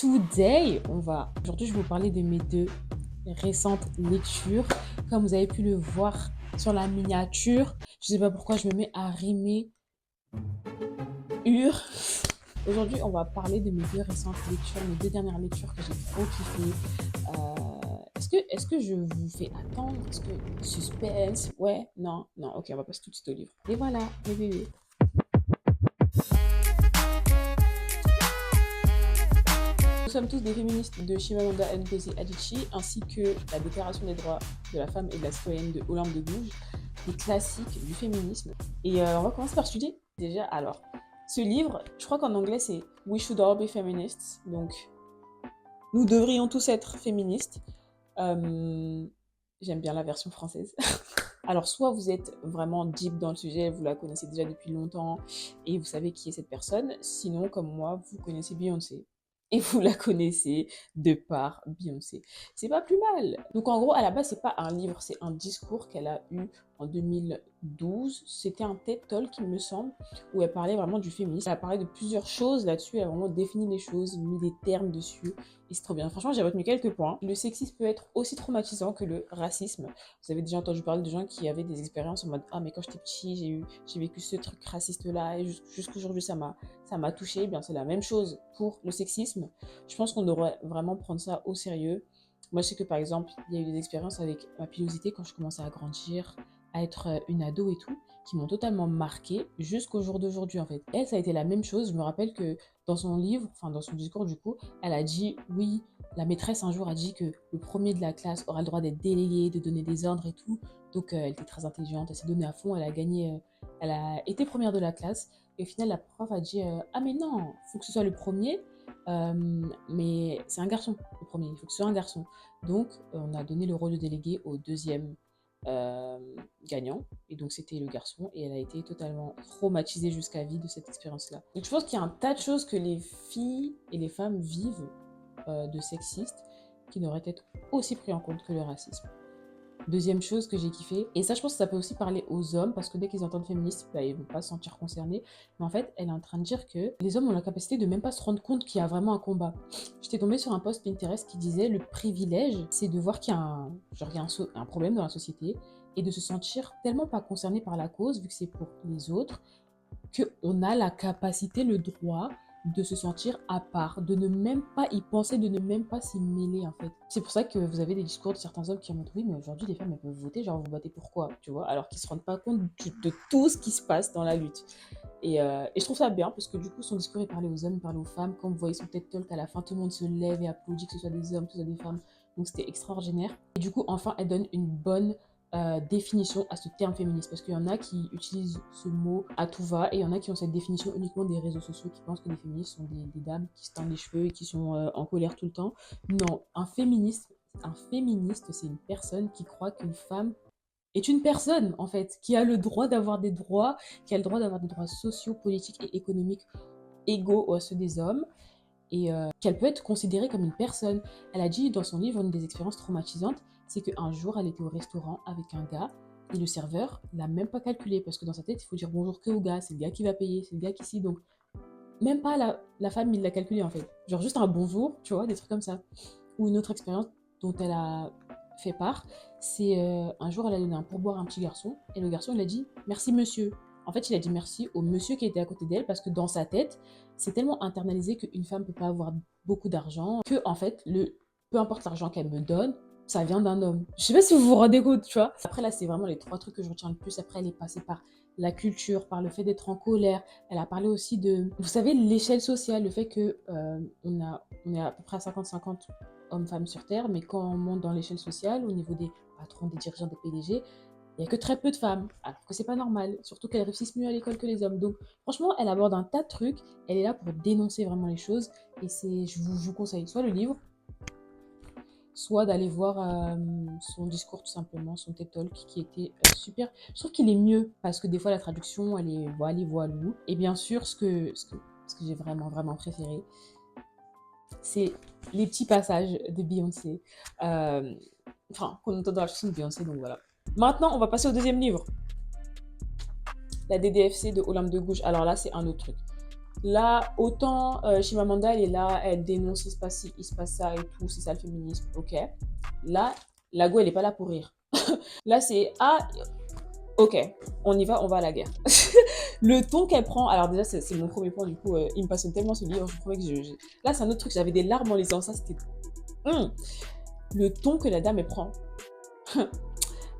Aujourd'hui, je vais vous parler de mes deux récentes lectures. Comme vous avez pu le voir sur la miniature, je ne sais pas pourquoi je me mets à rimer ur. Aujourd'hui, on va parler de mes deux récentes lectures, mes deux dernières lectures que j'ai trop kiffé. Est-ce que je vous fais attendre? Est-ce que suspense? Ouais, non, non, ok, on va passer tout de suite au livre. Et voilà, les bébés. Nous sommes tous des féministes de Chimamanda Ngozi Adichie, ainsi que la Déclaration des droits de la femme et de la citoyenne de Olympe de Gouges, des classiques du féminisme. Et on va commencer par étudier. Déjà, alors, ce livre, je crois qu'en anglais c'est We Should All Be Feminists, donc nous devrions tous être féministes. J'aime bien la version française. Alors, soit vous êtes vraiment deep dans le sujet, vous la connaissez déjà depuis longtemps et vous savez qui est cette personne, sinon, comme moi, vous connaissez Beyoncé. Et vous la connaissez de par Beyoncé. C'est pas plus mal. Donc en gros, à la base, c'est pas un livre, c'est un discours qu'elle a eu en 2012. C'était un TED Talk, il me semble, où elle parlait vraiment du féminisme. Elle a parlé de plusieurs choses là-dessus, elle a vraiment défini les choses, mis des termes dessus, et c'est trop bien. Franchement, j'ai retenu quelques points. Le sexisme peut être aussi traumatisant que le racisme. Vous avez déjà entendu parler de gens qui avaient des expériences en mode « Ah, mais quand j'étais petit, j'ai vécu ce truc raciste-là, et jusqu'aujourd'hui, ça m'a touché. » Eh bien, c'est la même chose pour le sexisme. Je pense qu'on devrait vraiment prendre ça au sérieux. Moi, je sais que par exemple, il y a eu des expériences avec ma pilosité quand je commençais à grandir, à être une ado et tout, qui m'ont totalement marquée jusqu'au jour d'aujourd'hui en fait. Elle, ça a été la même chose. Je me rappelle que dans son livre, enfin dans son discours du coup, elle a dit oui, la maîtresse un jour a dit que le premier de la classe aura le droit d'être délégué, de donner des ordres et tout. Donc elle était très intelligente, elle s'est donnée à fond, elle a gagné, elle a été première de la classe. Et au final, la prof a dit ah mais non, faut que ce soit le premier. Mais c'est un garçon, le premier, il faut que ce soit un garçon. Donc, on a donné le rôle de délégué au deuxième gagnant, et donc c'était le garçon, et elle a été totalement traumatisée jusqu'à vie de cette expérience-là. Donc, je pense qu'il y a un tas de choses que les filles et les femmes vivent de sexistes qui devraient être aussi pris en compte que le racisme. Deuxième chose que j'ai kiffé, et ça je pense que ça peut aussi parler aux hommes, parce que dès qu'ils entendent féministe, bah, ils vont pas se sentir concernés, mais en fait elle est en train de dire que les hommes ont la capacité de même pas se rendre compte qu'il y a vraiment un combat. J'étais tombée sur un post Pinterest qui disait le privilège, c'est de voir qu'il y a un problème dans la société, et de se sentir tellement pas concerné par la cause, vu que c'est pour les autres, qu'on a la capacité, le droit de se sentir à part, de ne même pas y penser, de ne même pas s'y mêler en fait. C'est pour ça que vous avez des discours de certains hommes qui montrent oui mais aujourd'hui les femmes elles peuvent voter, genre vous battez pourquoi, tu vois, alors qu'ils se rendent pas compte de tout ce qui se passe dans la lutte. Et je trouve ça bien parce que du coup son discours il parlait aux hommes, il parlait aux femmes. Quand vous voyez son TED Talk à la fin, tout le monde se lève et applaudit, que ce soit des hommes, que ce soit des femmes, donc c'était extraordinaire. Et du coup enfin elle donne une bonne définition à ce terme féministe, parce qu'il y en a qui utilisent ce mot à tout va et il y en a qui ont cette définition uniquement des réseaux sociaux, qui pensent que les féministes sont des dames qui se teignent les cheveux et qui sont en colère tout le temps. Non, un féministe c'est une personne qui croit qu'une femme est une personne en fait, qui a le droit d'avoir des droits, qui a le droit d'avoir des droits sociaux, politiques et économiques égaux à ceux des hommes, et qu'elle peut être considérée comme une personne. Elle a dit dans son livre, une des expériences traumatisantes, c'est qu'un jour, elle était au restaurant avec un gars, et le serveur l'a même pas calculé, parce que dans sa tête, il faut dire bonjour que au gars, c'est le gars qui va payer, c'est le gars qui ici, donc même pas la femme, il l'a calculé en fait. Genre juste un bonjour, tu vois, des trucs comme ça. Ou une autre expérience dont elle a fait part, c'est un jour, elle a donné un pourboire à un petit garçon, et le garçon, il a dit « Merci monsieur ». En fait, il a dit merci au monsieur qui était à côté d'elle, parce que dans sa tête, c'est tellement internalisé qu'une femme peut pas avoir beaucoup d'argent, que en fait, peu importe l'argent qu'elle me donne, ça vient d'un homme. Je sais pas si vous vous rendez compte, tu vois. Après là, c'est vraiment les trois trucs que je retiens le plus. Après, elle est passée par la culture, par le fait d'être en colère. Elle a parlé aussi de, vous savez, l'échelle sociale, le fait que on est à peu près à 50-50 hommes-femmes sur Terre, mais quand on monte dans l'échelle sociale, au niveau des patrons, des dirigeants, des PDG, il n'y a que très peu de femmes, alors que c'est pas normal, surtout qu'elles réussissent mieux à l'école que les hommes. Donc franchement, elle aborde un tas de trucs, elle est là pour dénoncer vraiment les choses, et je vous conseille soit le livre, soit d'aller voir son discours tout simplement, son TED Talk qui était super. Je trouve qu'il est mieux, parce que des fois la traduction, elle est voilou. Et bien sûr, ce que j'ai vraiment, vraiment préféré, c'est les petits passages de Beyoncé, qu'on entend dans la chanson de Beyoncé, donc voilà. Maintenant, on va passer au deuxième livre. La DDFC de Olympe de Gouges. Alors là, c'est un autre truc. Là, autant Chimamanda, elle est là, elle dénonce, il se passe ci, il se passe ça et tout, c'est ça le féminisme, ok. Là, la go, elle est pas là pour rire. Là, c'est ah, ok, on y va, on va à la guerre. Le ton qu'elle prend, alors déjà, c'est mon premier point, du coup, il me passionne tellement ce livre, je trouvais que là, c'est un autre truc, j'avais des larmes en lisant ça, c'était. Hum. Le ton que la dame, elle prend.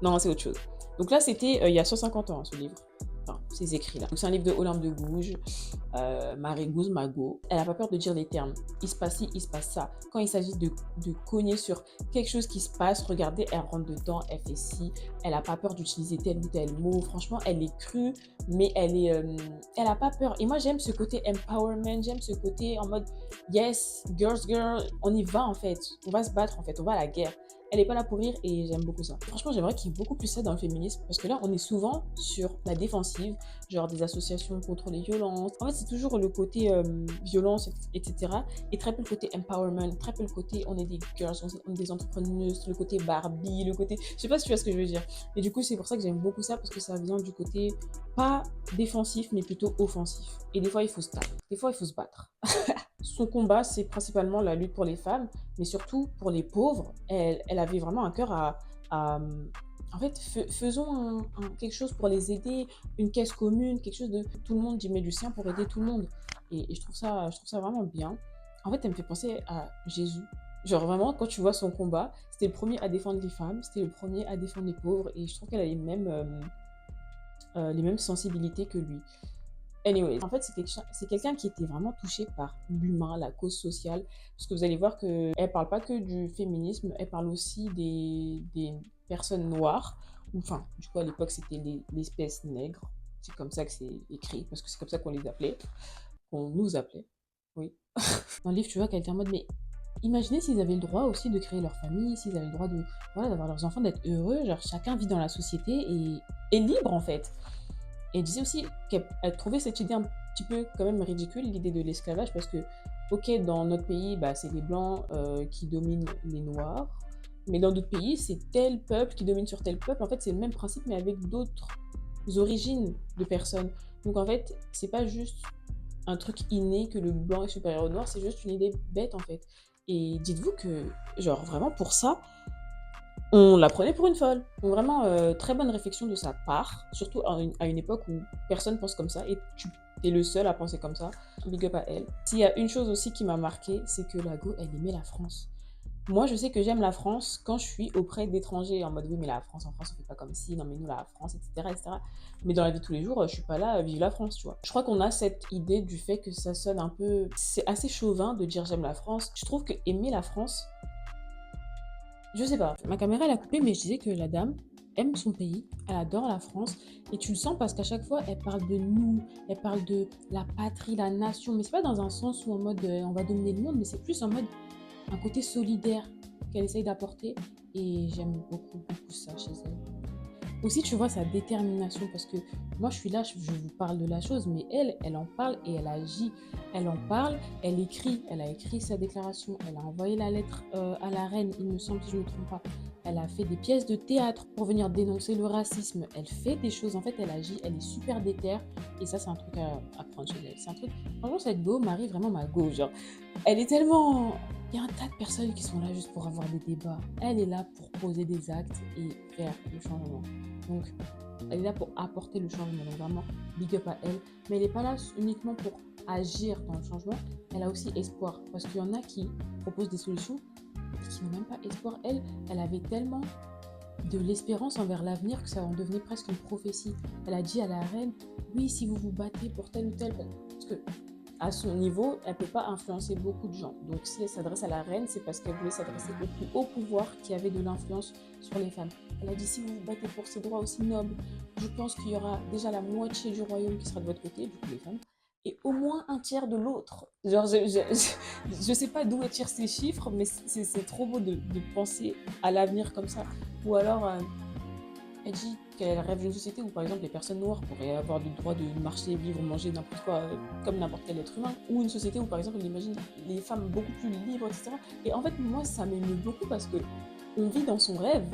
Non, c'est autre chose. Donc là, c'était il y a 150 ans, ce livre. Enfin, ces écrits-là. Donc c'est un livre de Olympe de Gouges, Marie Gouze Magot. Elle n'a pas peur de dire les termes. Il se passe ci, il se passe ça. Quand il s'agit de cogner sur quelque chose qui se passe, regardez, elle rentre dedans, elle fait ci. Elle n'a pas peur d'utiliser tel ou tel mot. Franchement, elle est crue, mais elle n'a pas peur. Et moi, j'aime ce côté empowerment, j'aime ce côté en mode, yes, girl, on y va en fait. On va se battre en fait, on va à la guerre. Elle est pas là pour rire et j'aime beaucoup ça. Franchement, j'aimerais qu'il y ait beaucoup plus ça dans le féminisme parce que là, on est souvent sur la défensive, genre des associations contre les violences. En fait, c'est toujours le côté violence, etc. Et très peu le côté empowerment, très peu le côté on est des girls, on est des entrepreneuses, le côté Barbie, le côté. Je sais pas si tu vois ce que je veux dire. Et du coup, c'est pour ça que j'aime beaucoup ça parce que ça vient du côté pas défensif, mais plutôt offensif. Et des fois, il faut se taper. Des fois, il faut se battre. Son combat, c'est principalement la lutte pour les femmes, mais surtout pour les pauvres. Elle avait vraiment un cœur en fait, faisons quelque chose pour les aider, une caisse commune, quelque chose de tout le monde y met du sien pour aider tout le monde. Et je trouve ça vraiment bien. En fait, elle me fait penser à Jésus. Genre vraiment, quand tu vois son combat, c'était le premier à défendre les femmes, c'était le premier à défendre les pauvres, et je trouve qu'elle a les mêmes sensibilités que lui. Anyways, en fait, c'est quelqu'un qui était vraiment touché par l'humain, la cause sociale, parce que vous allez voir qu'elle parle pas que du féminisme, elle parle aussi des personnes noires, ou enfin, du coup, à l'époque, c'était l'espèce nègre, c'est comme ça que c'est écrit, parce que c'est comme ça qu'on les appelait, qu'on nous appelait, oui. Dans le livre, tu vois qu'elle était en mode, mais imaginez s'ils avaient le droit aussi de créer leur famille, s'ils avaient le droit de, voilà, d'avoir leurs enfants, d'être heureux, genre chacun vit dans la société et est libre en fait. Et elle disait aussi qu'elle trouvait cette idée un petit peu quand même ridicule, l'idée de l'esclavage, parce que, ok, dans notre pays, bah, c'est les blancs qui dominent les noirs, mais dans d'autres pays, c'est tel peuple qui domine sur tel peuple. En fait, c'est le même principe, mais avec d'autres origines de personnes. Donc en fait, c'est pas juste un truc inné que le blanc est supérieur au noir, c'est juste une idée bête en fait. Et dites-vous que, genre, vraiment pour ça, on la prenait pour une folle. Donc vraiment, très bonne réflexion de sa part, surtout à une époque où personne pense comme ça, et tu es le seul à penser comme ça. Big up à elle. S'il y a une chose aussi qui m'a marqué, c'est que la go, elle aimait la France. Moi, je sais que j'aime la France quand je suis auprès d'étrangers, en mode oui, mais la France, en France, on fait pas comme ci, non, mais nous, la France, etc., etc. Mais dans la vie de tous les jours, je suis pas là, vive la France, tu vois. Je crois qu'on a cette idée du fait que ça sonne un peu. C'est assez chauvin de dire j'aime la France. Je trouve que aimer la France, je sais pas. Ma caméra, elle a coupé, mais je disais que la dame aime son pays, elle adore la France, et tu le sens parce qu'à chaque fois, elle parle de nous, elle parle de la patrie, la nation, mais c'est pas dans un sens où en mode on va dominer le monde, mais c'est plus en mode un côté solidaire qu'elle essaye d'apporter, et j'aime beaucoup, beaucoup ça chez elle. Aussi, tu vois, sa détermination, parce que moi, je suis là, je vous parle de la chose, mais elle en parle et elle agit. Elle en parle, elle écrit, elle a écrit sa déclaration, elle a envoyé la lettre à la reine, il me semble, si je ne me trompe pas. Elle a fait des pièces de théâtre pour venir dénoncer le racisme. Elle fait des choses, en fait, elle agit, elle est super déterre, et ça, c'est un truc à prendre chez elle. C'est un truc, franchement, cette go, Marie, vraiment ma go, genre, elle est tellement... Il y a un tas de personnes qui sont là juste pour avoir des débats. Elle est là pour poser des actes et faire le changement. Donc, elle est là pour apporter le changement. Donc, vraiment, big up à elle. Mais elle n'est pas là uniquement pour agir dans le changement. Elle a aussi espoir. Parce qu'il y en a qui proposent des solutions et qui n'ont même pas espoir. Elle avait tellement de l'espérance envers l'avenir que ça en devenait presque une prophétie. Elle a dit à la reine, oui, si vous vous battez pour tel ou tel... Parce que à son niveau, elle ne peut pas influencer beaucoup de gens. Donc si elle s'adresse à la reine, c'est parce qu'elle voulait s'adresser au plus haut pouvoir qui avait de l'influence sur les femmes. Elle a dit, si vous vous battez pour ces droits aussi nobles, je pense qu'il y aura déjà la moitié du royaume qui sera de votre côté, du coup les femmes, et au moins un tiers de l'autre. Genre, je sais pas d'où elle tire ces chiffres, mais c'est trop beau de penser à l'avenir comme ça. Ou alors, elle dit qu'elle rêve d'une société où, par exemple, les personnes noires pourraient avoir le droit de marcher, vivre, manger n'importe quoi, comme n'importe quel être humain. Ou une société où, par exemple, elle imagine les femmes beaucoup plus libres, etc. Et en fait, moi, ça m'émeut beaucoup parce que on vit dans son rêve,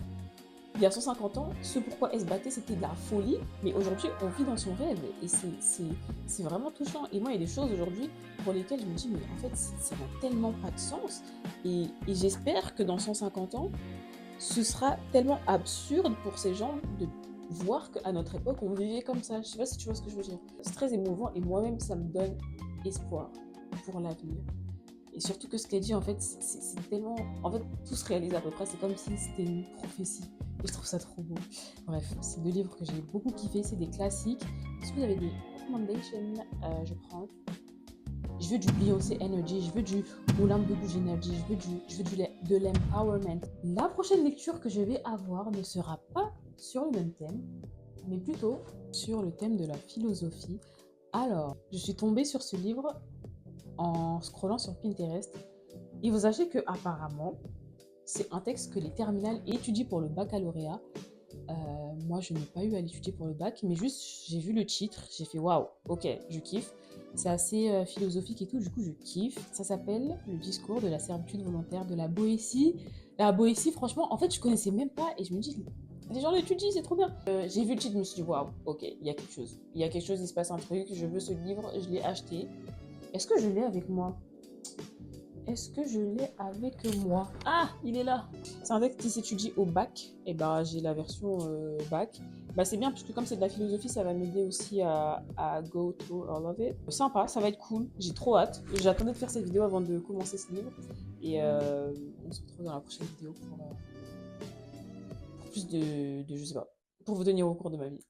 Il y a 150 ans, ce pourquoi elle se battait, c'était de la folie, mais aujourd'hui, on vit dans son rêve, et c'est vraiment touchant. Et moi, il y a des choses aujourd'hui pour lesquelles je me dis, mais en fait, ça n'a tellement pas de sens, et j'espère que dans 150 ans, ce sera tellement absurde pour ces gens de voir qu'à notre époque, on vivait comme ça. Je sais pas si tu vois ce que je veux dire. C'est très émouvant, et moi-même, ça me donne espoir pour l'avenir. Et surtout que ce qu'elle dit, en fait, c'est tellement... En fait, tout se réalise à peu près. C'est comme si c'était une prophétie. Et je trouve ça trop beau. Bref, c'est deux livres que j'ai beaucoup kiffé. C'est des classiques. Est-ce que vous avez des recommendations? Je prends. Je veux du Beyoncé Energy. Je veux du Moulin de Bougie Energy. De l'empowerment. La prochaine lecture que je vais avoir ne sera pas sur le même thème, mais plutôt sur le thème de la philosophie. Alors, je suis tombée sur ce livre en scrollant sur Pinterest, et vous sachez que apparemment c'est un texte que les terminales étudient pour le baccalauréat. Moi, je n'ai pas eu à l'étudier pour le bac, mais juste j'ai vu le titre, j'ai fait waouh, ok, je kiffe. C'est assez philosophique et tout, du coup je kiffe. Ça s'appelle Le discours de la servitude volontaire de la Boétie. La Boétie, franchement, en fait, je connaissais même pas, et je me dis, les gens l'étudient, c'est trop bien. J'ai vu le titre, je me suis dit waouh, ok, il y a quelque chose. Il y a quelque chose, il se passe un truc, je veux ce livre, je l'ai acheté. Est-ce que je l'ai avec moi? Est-ce que je l'ai avec moi? Ah, il est là. C'est un texte qui s'étudie au bac. Et bah, j'ai la version bac. Bah, c'est bien, parce que comme c'est de la philosophie, ça va m'aider aussi à go through all of it. Sympa, ça va être cool. J'ai trop hâte. J'attendais de faire cette vidéo avant de commencer ce livre. Et on se retrouve dans la prochaine vidéo pour plus je sais pas, pour vous tenir au cours de ma vie.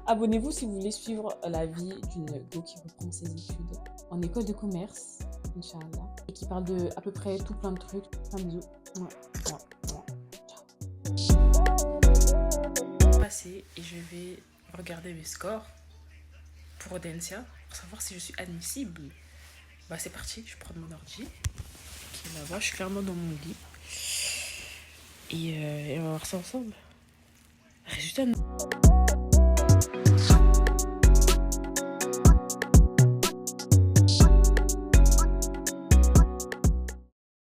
Abonnez-vous si vous voulez suivre la vie d'une go qui reprend ses études en école de commerce, Inch'Allah, et qui parle de à peu près tout plein de trucs. Plein de bisous. Ouais. Ciao. Passer et je vais regarder mes scores pour Audencia pour savoir si je suis admissible. Bah c'est parti, je prends mon ordi qui est là-bas, je suis clairement dans mon lit et on va voir ça ensemble. Résultat.